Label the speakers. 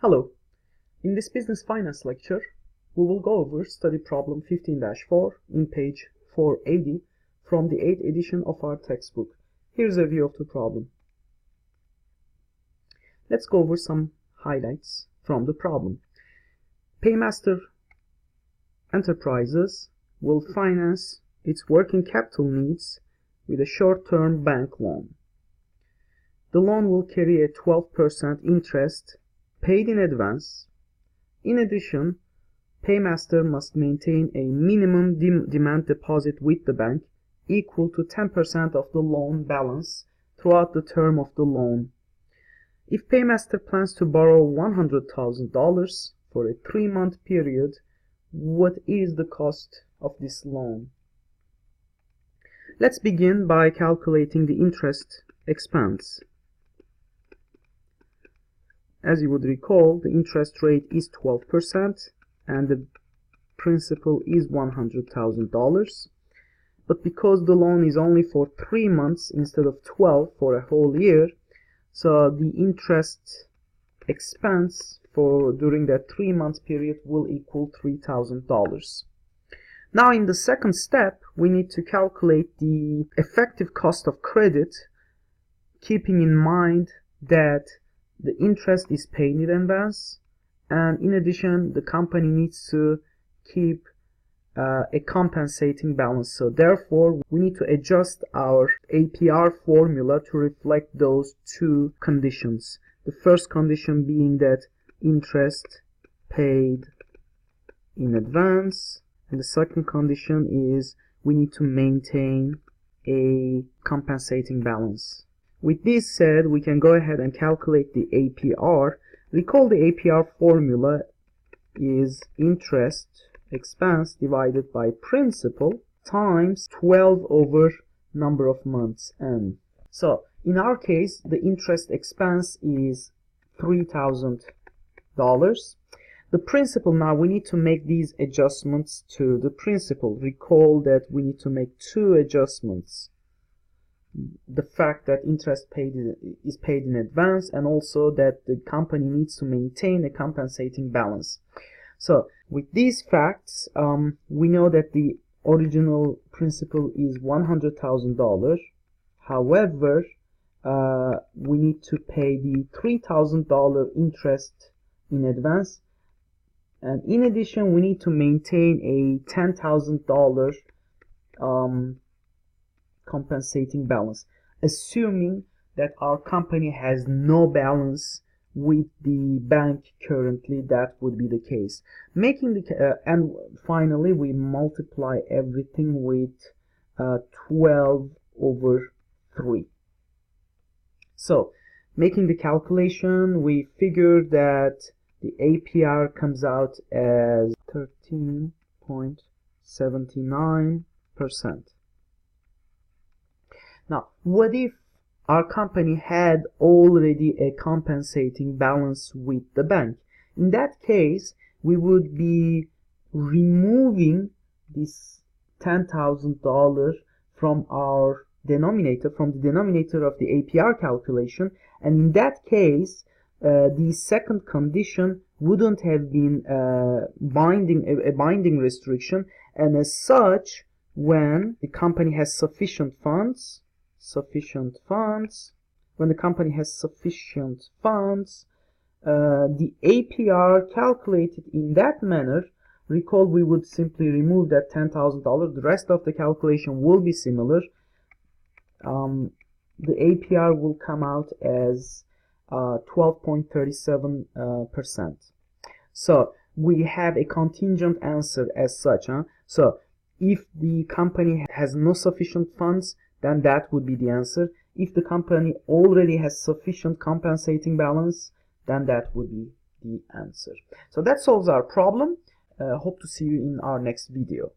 Speaker 1: Hello, in this business finance lecture, we will go over study problem 15-4 in page 480 from the 8th edition of our textbook. Here's a view of the problem. Let's go over some highlights from the problem. Paymaster Enterprises will finance its working capital needs with a short-term bank loan. The loan will carry a 12% interest paid in advance. In addition, Paymaster must maintain a minimum demand deposit with the bank equal to 10% of the loan balance throughout the term of the loan. If Paymaster plans to borrow $100,000 for a 3-month period, what is the cost of this loan? Let's begin by calculating the interest expense. As you would recall, the interest rate is 12% and the principal is $100,000. But because the loan is only for 3 months instead of 12 for a whole year, so the interest expense for during that 3-month period will equal $3,000. Now in the second step, we need to calculate the effective cost of credit, keeping in mind that the interest is paid in advance, and in addition the company needs to keep a compensating balance. So therefore we need to adjust our APR formula to reflect those two conditions. The first condition being that interest paid in advance, and the second condition is we need to maintain a compensating balance. With this said, we can go ahead and calculate the APR. Recall the APR formula is interest expense divided by principal times 12 over number of months n. So in our case, the interest expense is $3,000. The principal, now we need to make these adjustments to the principal. Recall that we need to make two adjustments. The fact that interest is paid in advance, and also that the company needs to maintain a compensating balance. So with these facts, we know that the original principal is $100,000. However, we need to pay the $3,000 interest in advance, and in addition we need to maintain a $10,000 compensating balance, assuming that our company has no balance with the bank currently. That would be the case. And finally we multiply everything with 12 over 3. So making the calculation, we figure that the APR comes out as 13.79%. Now, what if our company had already a compensating balance with the bank? In that case, we would be removing this $10,000 from our denominator, from the denominator of the APR calculation, and in that case, the second condition wouldn't have been a binding restriction, and as such, when the company has sufficient funds, when the company has sufficient funds, the APR calculated in that manner, recall we would simply remove that $10,000. The rest of the calculation will be similar. The APR will come out as 12.37%. So we have a contingent answer as such. So if the company has no sufficient funds, then that would be the answer. If the company already has sufficient compensating balance, then that would be the answer. So that solves our problem. Hope to see you in our next video.